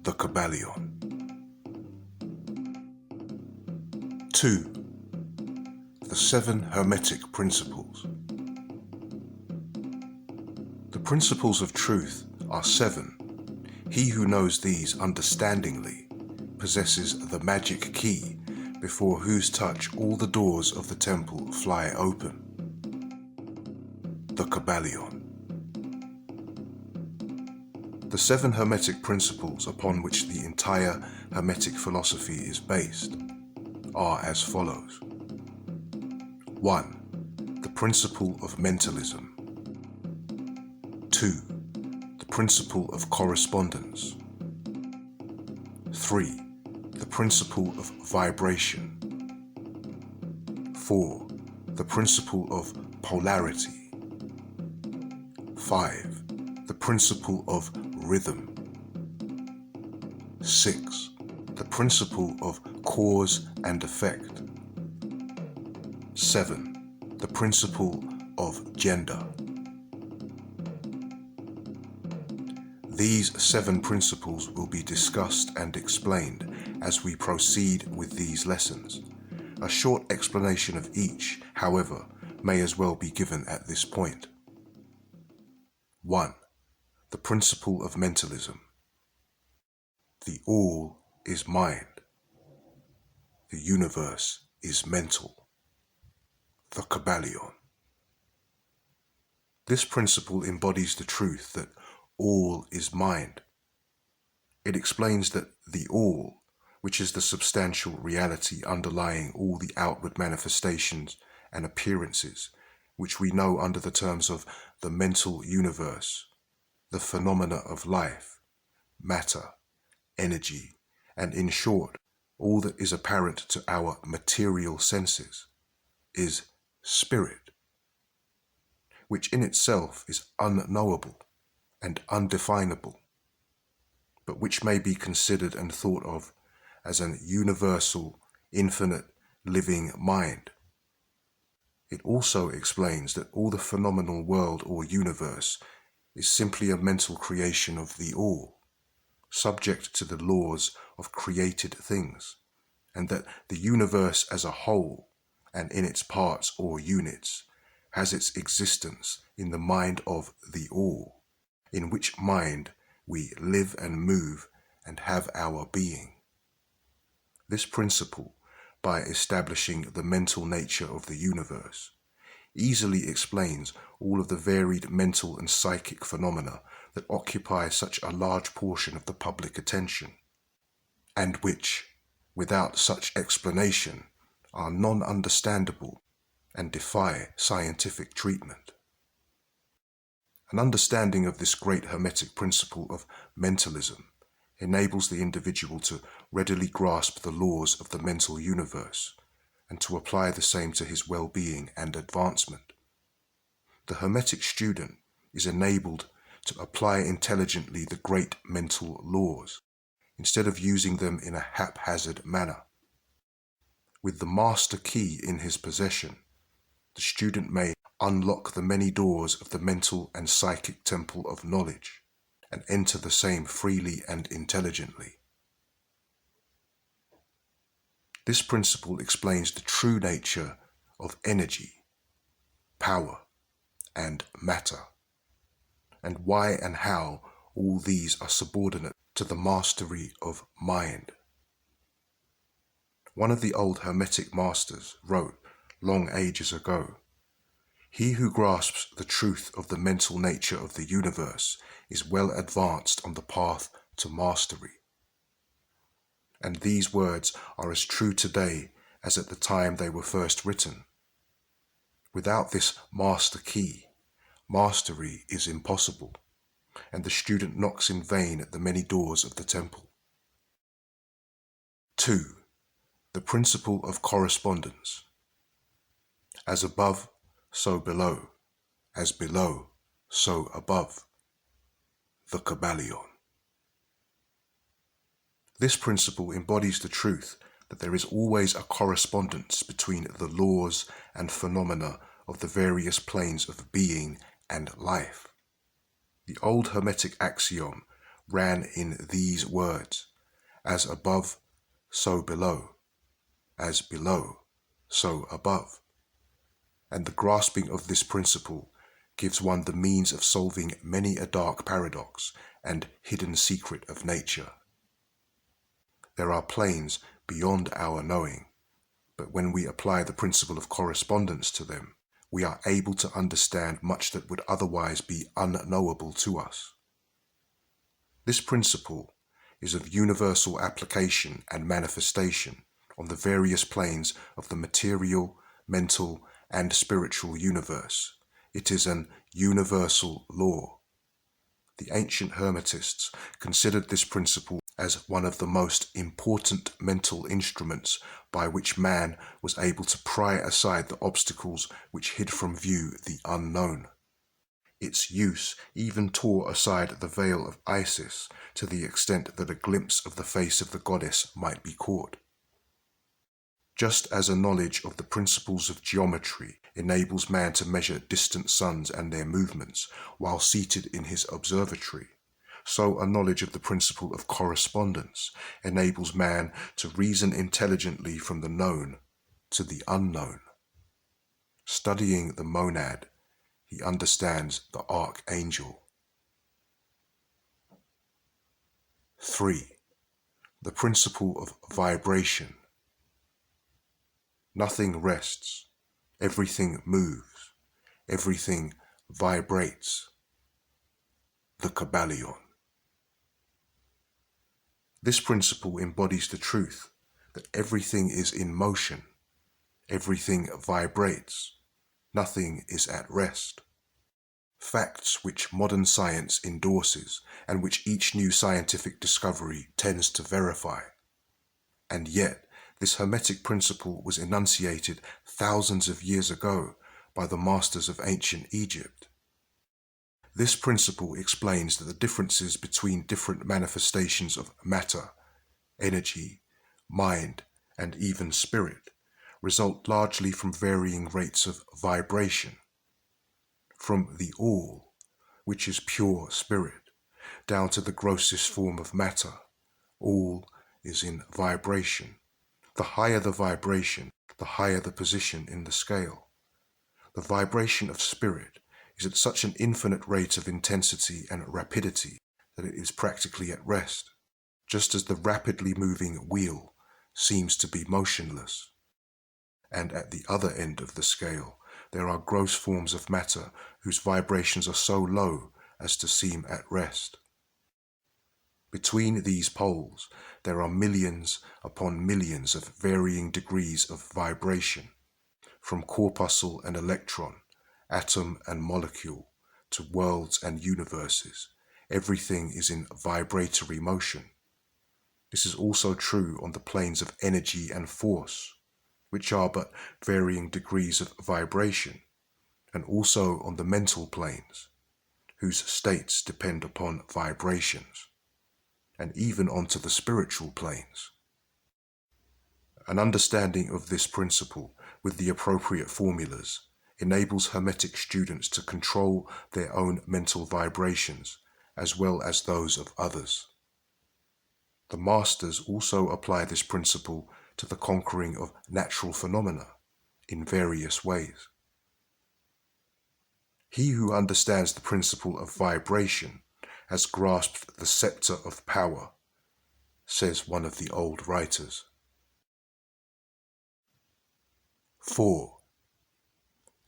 the Kybalion. 2. The 7 Hermetic Principles. The principles of truth are 7. He who knows these understandingly possesses the magic key before whose touch all the doors of the temple fly open. The Kybalion. The 7 Hermetic principles upon which the entire Hermetic philosophy is based are as follows. 1. The principle of mentalism. 2. The principle of correspondence. 3. The principle of vibration. 4. The principle of polarity. 5. The principle of rhythm. 6. The principle of cause and effect. 7. The principle of gender. These 7 principles will be discussed and explained as we proceed with these lessons. A short explanation of each, however, may as well be given at this point. 1. The principle of mentalism. The all is mind. The universe is mental. The Kybalion. This principle embodies the truth that all is mind. It explains that the all, which is the substantial reality underlying all the outward manifestations and appearances, which we know under the terms of the mental universe, the phenomena of life, matter, energy, and in short, all that is apparent to our material senses, is spirit, which in itself is unknowable and undefinable, but which may be considered and thought of as an universal, infinite, living mind. It also explains that all the phenomenal world or universe is simply a mental creation of the all, subject to the laws of created things, and that the universe as a whole, and in its parts or units, has its existence in the mind of the all, in which mind we live and move and have our being. This principle, by establishing the mental nature of the universe, easily explains all of the varied mental and psychic phenomena that occupy such a large portion of the public attention, and which, without such explanation, are non-understandable and defy scientific treatment. An understanding of this great Hermetic principle of mentalism enables the individual to readily grasp the laws of the mental universe and to apply the same to his well-being and advancement. The Hermetic student is enabled to apply intelligently the great mental laws, instead of using them in a haphazard manner. With the master key in his possession, the student may unlock the many doors of the mental and psychic temple of knowledge and enter the same freely and intelligently. This principle explains the true nature of energy, power, and matter, and why and how all these are subordinate to the mastery of mind. One of the old Hermetic masters wrote long ages ago, "He who grasps the truth of the mental nature of the universe is well advanced on the path to mastery." And these words are as true today as at the time they were first written. Without this master key, mastery is impossible, and the student knocks in vain at the many doors of the temple. 2. The principle of correspondence. As above, so below. As below, so above. The Kybalion. This principle embodies the truth that there is always a correspondence between the laws and phenomena of the various planes of being and life. The old Hermetic axiom ran in these words: as above, so below; as below, so above. And the grasping of this principle gives one the means of solving many a dark paradox and hidden secret of nature. There are planes beyond our knowing, but when we apply the principle of correspondence to them, we are able to understand much that would otherwise be unknowable to us. This principle is of universal application and manifestation on the various planes of the material, mental, and spiritual universe. It is an universal law. The ancient Hermetists considered this principle as one of the most important mental instruments by which man was able to pry aside the obstacles which hid from view the unknown. Its use even tore aside the veil of Isis to the extent that a glimpse of the face of the goddess might be caught. Just as a knowledge of the principles of geometry enables man to measure distant suns and their movements while seated in his observatory, so a knowledge of the principle of correspondence enables man to reason intelligently from the known to the unknown. Studying the monad, he understands the archangel. 3. The principle of vibration. Nothing rests, everything moves, everything vibrates. The Kybalion. This principle embodies the truth that everything is in motion, everything vibrates, nothing is at rest. Facts which modern science endorses and which each new scientific discovery tends to verify. And yet, this Hermetic principle was enunciated thousands of years ago by the masters of ancient Egypt. This principle explains that the differences between different manifestations of matter, energy, mind, and even spirit result largely from varying rates of vibration. From the all, which is pure spirit, down to the grossest form of matter, all is in vibration. The higher the vibration, the higher the position in the scale. The vibration of spirit is at such an infinite rate of intensity and rapidity that it is practically at rest, just as the rapidly moving wheel seems to be motionless. And at the other end of the scale, there are gross forms of matter whose vibrations are so low as to seem at rest. Between these poles, there are millions upon millions of varying degrees of vibration, from corpuscle and electron, atom and molecule, to worlds and universes. Everything is in vibratory motion. This is also true on the planes of energy and force, which are but varying degrees of vibration, and also on the mental planes, whose states depend upon vibrations, and even onto the spiritual planes. An understanding of this principle with the appropriate formulas enables Hermetic students to control their own mental vibrations as well as those of others. The masters also apply this principle to the conquering of natural phenomena in various ways. He who understands the principle of vibration has grasped the scepter of power, says one of the old writers. 4.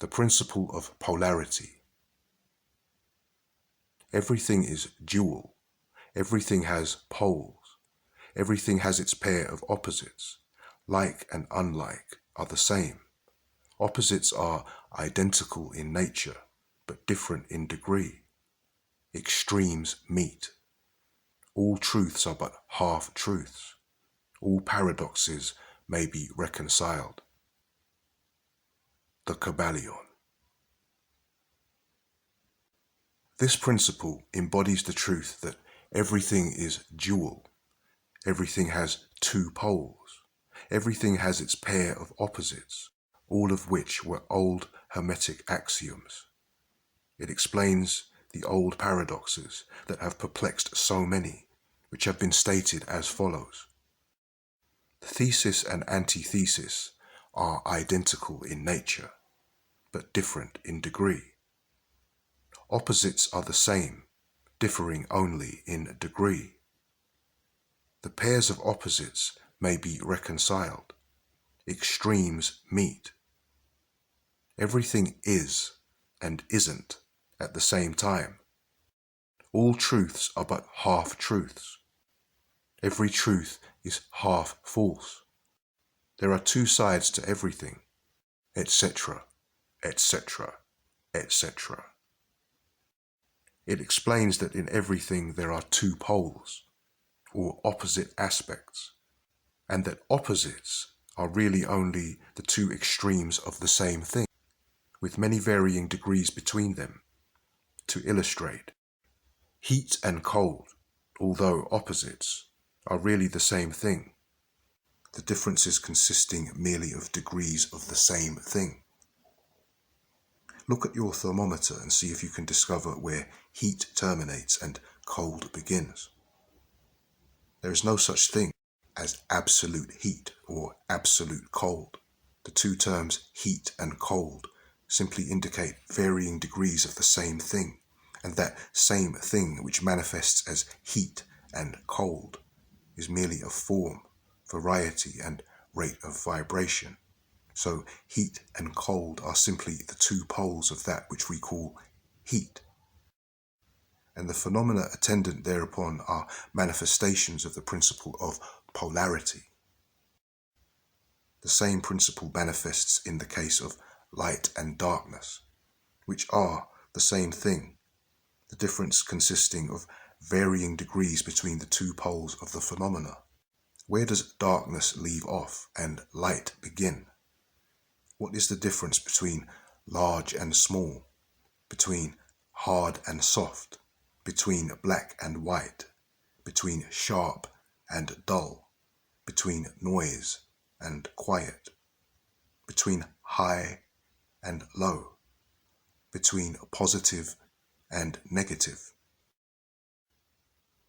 The principle of polarity. Everything is dual. Everything has poles. Everything has its pair of opposites. Like and unlike are the same. Opposites are identical in nature, but different in degree. Extremes meet. All truths are but half-truths. All paradoxes may be reconciled. The Kybalion. This principle embodies the truth that everything is dual. Everything has two poles. Everything has its pair of opposites, all of which were old Hermetic axioms. It explains the old paradoxes that have perplexed so many, which have been stated as follows. The thesis and antithesis are identical in nature, but different in degree. Opposites are the same, differing only in degree. The pairs of opposites may be reconciled. Extremes meet. Everything is and isn't at the same time. All truths are but half-truths. Every truth is half false. There are two sides to everything, etc., etc., etc. It explains that in everything there are two poles, or opposite aspects, and that opposites are really only the two extremes of the same thing, with many varying degrees between them. To illustrate, heat and cold, although opposites, are really the same thing, the differences consisting merely of degrees of the same thing. Look at your thermometer and see if you can discover where heat terminates and cold begins. There is no such thing as absolute heat or absolute cold. The two terms heat and cold simply indicate varying degrees of the same thing, and that same thing which manifests as heat and cold is merely a form, variety, and rate of vibration. So heat and cold are simply the two poles of that which we call heat. And the phenomena attendant thereupon are manifestations of the principle of polarity. The same principle manifests in the case of light and darkness, which are the same thing, the difference consisting of varying degrees between the two poles of the phenomena. Where does darkness leave off and light begin? What is the difference between large and small, between hard and soft, between black and white, between sharp and dull, between noise and quiet, between high and low, between positive and negative?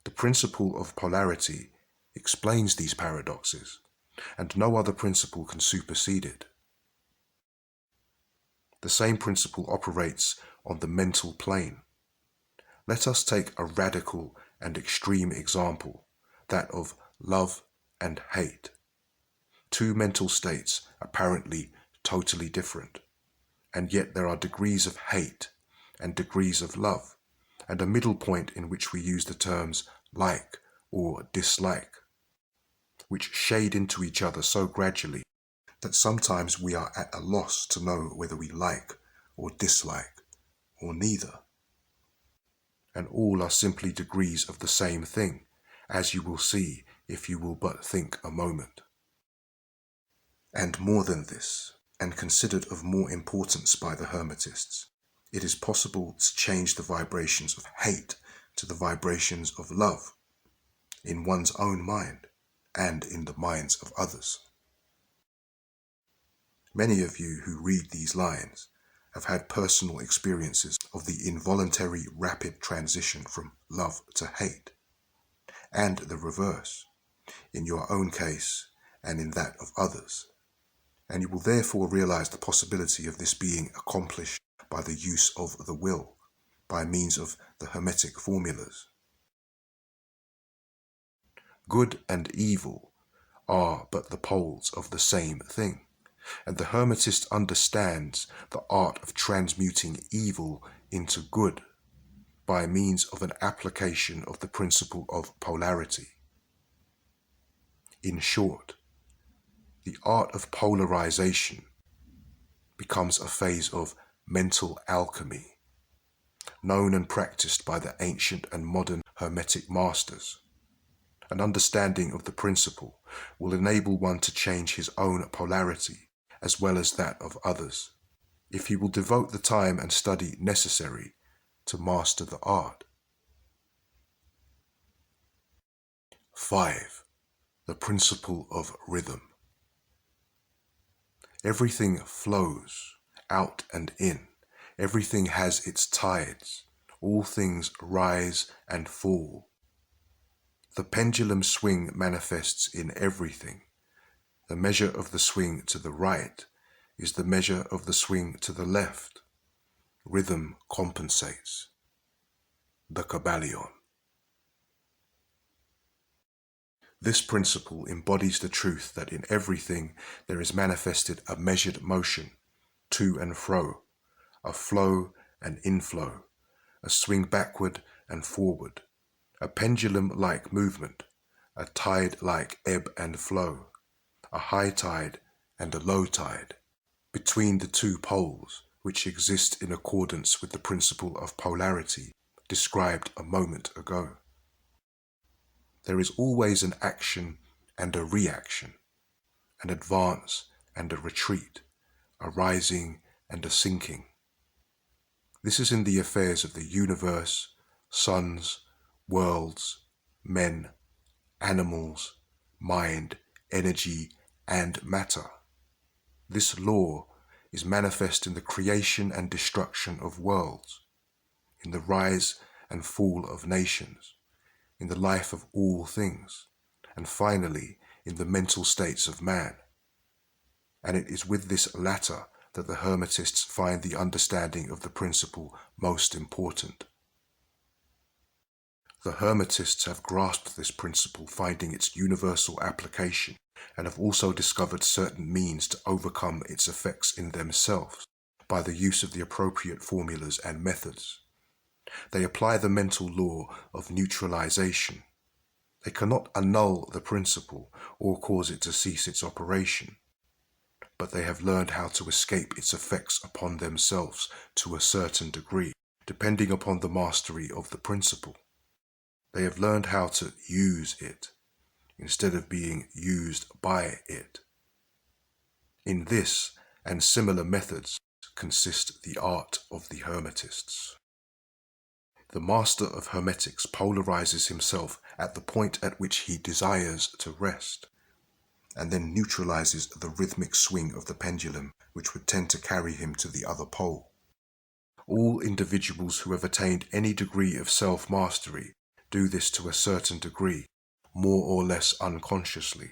The principle of polarity explains these paradoxes, and no other principle can supersede it. The same principle operates on the mental plane. Let us take a radical and extreme example, that of love and hate. Two mental states apparently totally different, and yet there are degrees of hate and degrees of love, and a middle point in which we use the terms like or dislike, which shade into each other so gradually that sometimes we are at a loss to know whether we like or dislike or neither. And all are simply degrees of the same thing, as you will see if you will but think a moment. And more than this, and considered of more importance by the Hermetists, it is possible to change the vibrations of hate to the vibrations of love in one's own mind and in the minds of others. Many of you who read these lines have had personal experiences of the involuntary rapid transition from love to hate, and the reverse, in your own case and in that of others, and you will therefore realize the possibility of this being accomplished by the use of the will, by means of the Hermetic formulas. Good and evil are but the poles of the same thing, and the Hermetist understands the art of transmuting evil into good by means of an application of the principle of polarity. In short, the art of polarization becomes a phase of mental alchemy, known and practiced by the ancient and modern Hermetic masters. An understanding of the principle will enable one to change his own polarity as well as that of others, if he will devote the time and study necessary to master the art. 5. The principle of rhythm. Everything flows out and in. Everything has its tides. all things rise and fall. The pendulum swing manifests in everything. The measure of the swing to the right is the measure of the swing to the left. Rhythm compensates. The Kybalion. This principle embodies the truth that in everything there is manifested a measured motion, to and fro, a flow and inflow, a swing backward and forward, a pendulum-like movement, a tide-like ebb and flow, a high tide and a low tide, between the two poles which exist in accordance with the principle of polarity described a moment ago. There is always an action and a reaction, an advance and a retreat, a rising and a sinking. This is in the affairs of the universe, suns, worlds, men, animals, mind, energy, and matter. This law is manifest in the creation and destruction of worlds, in the rise and fall of nations, in the life of all things, and finally in the mental states of man. And it is with this latter that the Hermetists find the understanding of the principle most important. The Hermetists have grasped this principle, finding its universal application, and have also discovered certain means to overcome its effects in themselves by the use of the appropriate formulas and methods. They apply the mental law of neutralization. They cannot annul the principle or cause it to cease its operation, but they have learned how to escape its effects upon themselves to a certain degree, depending upon the mastery of the principle. They have learned how to use it, instead of being used by it. In this and similar methods consist the art of the Hermetists. The master of Hermetics polarizes himself at the point at which he desires to rest, and then neutralizes the rhythmic swing of the pendulum, which would tend to carry him to the other pole. All individuals who have attained any degree of self-mastery do this to a certain degree, more or less unconsciously,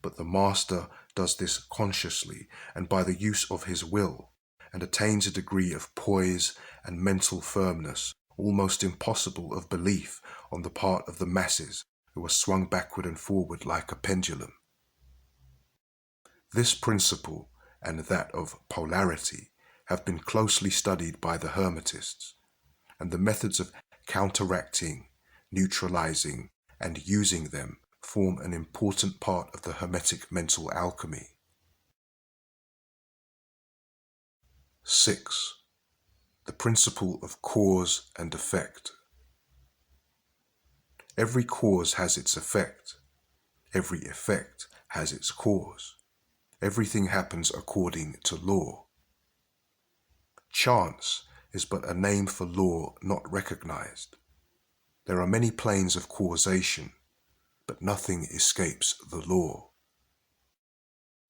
but the master does this consciously and by the use of his will, and attains a degree of poise and mental firmness almost impossible of belief on the part of the masses who are swung backward and forward like a pendulum. This principle and that of polarity have been closely studied by the Hermetists, and the methods of counteracting, neutralizing, and using them form an important part of the Hermetic mental alchemy. 6. The principle of cause and effect. Every cause has its effect. Every effect has its cause. Everything happens according to law. Chance is but a name for law not recognized. There are many planes of causation, but nothing escapes the law.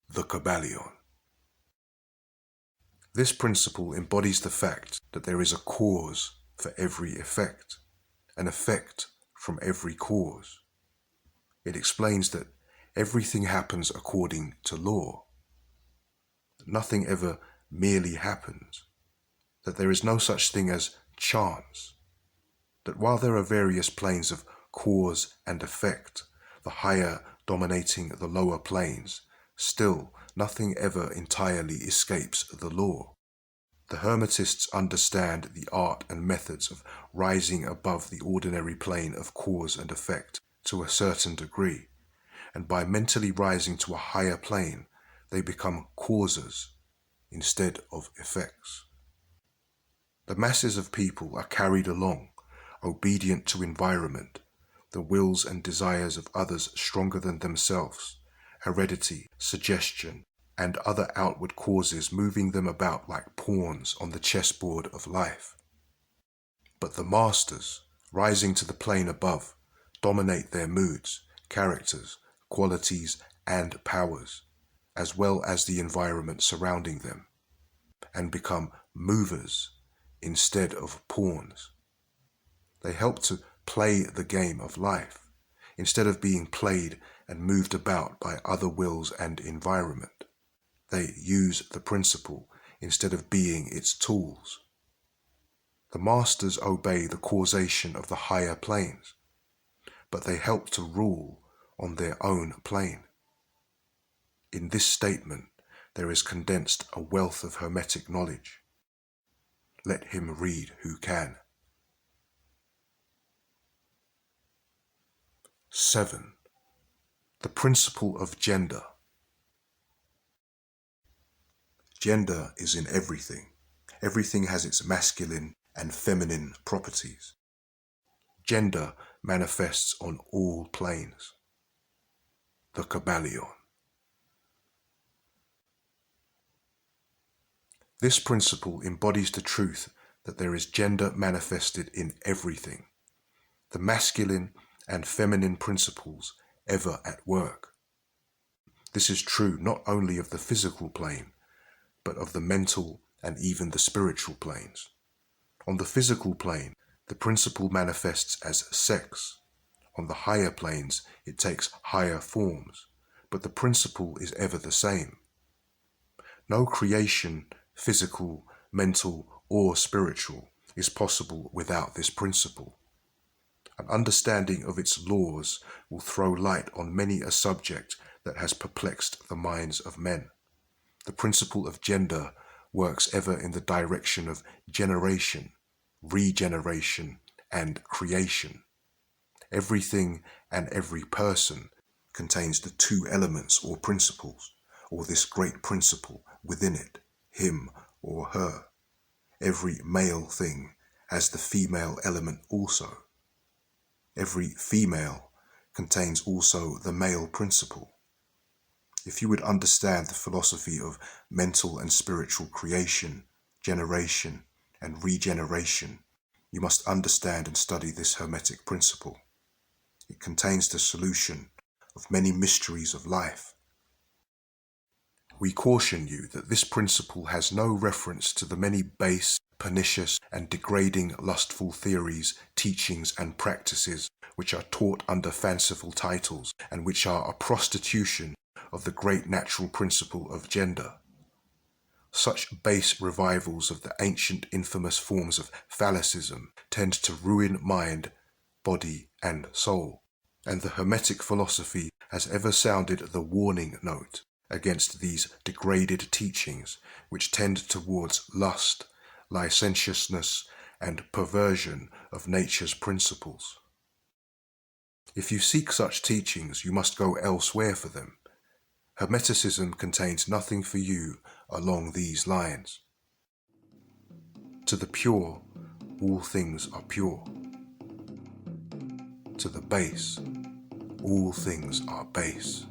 The Kybalion. This principle embodies the fact that there is a cause for every effect, an effect from every cause. It explains that everything happens according to law, that nothing ever merely happens, that there is no such thing as chance, that while there are various planes of cause and effect, the higher dominating the lower planes, still nothing ever entirely escapes the law. The Hermetists understand the art and methods of rising above the ordinary plane of cause and effect to a certain degree, and by mentally rising to a higher plane, they become causes instead of effects. The masses of people are carried along, obedient to environment, the wills and desires of others stronger than themselves, heredity, suggestion, and other outward causes moving them about like pawns on the chessboard of life. But the masters, rising to the plane above, dominate their moods, characters, qualities, and powers, as well as the environment surrounding them, and become movers instead of pawns. They help to play the game of life, instead of being played and moved about by other wills and environment. They use the principle instead of being its tools. The masters obey the causation of the higher planes, but they help to rule on their own plane. In this statement, there is condensed a wealth of Hermetic knowledge. Let him read who can. 7. The principle of gender. Gender is in everything. Everything has its masculine and feminine properties. Gender manifests on all planes. The Kybalion. This principle embodies the truth that there is gender manifested in everything, the masculine and feminine principles ever at work. This is true not only of the physical plane, but of the mental and even the spiritual planes. On the physical plane, the principle manifests as sex. On the higher planes, it takes higher forms, but the principle is ever the same. No creation, physical, mental, or spiritual, is possible without this principle. An understanding of its laws will throw light on many a subject that has perplexed the minds of men. The principle of gender works ever in the direction of generation, regeneration, and creation. Everything and every person contains the two elements or principles, or this great principle within it, him or her. Every male thing has the female element also. Every female contains also the male principle. If you would understand the philosophy of mental and spiritual creation, generation, and regeneration, you must understand and study this Hermetic principle. It contains the solution of many mysteries of life. We caution you that this principle has no reference to the many base, pernicious, and degrading lustful theories, teachings, and practices which are taught under fanciful titles and which are a prostitution of the great natural principle of gender. Such base revivals of the ancient infamous forms of phallicism tend to ruin mind, body, and soul, and the Hermetic philosophy has ever sounded the warning note against these degraded teachings which tend towards lust, licentiousness, and perversion of nature's principles. If you seek such teachings, you must go elsewhere for them. Hermeticism contains nothing for you along these lines. To the pure, all things are pure. To the base, all things are base.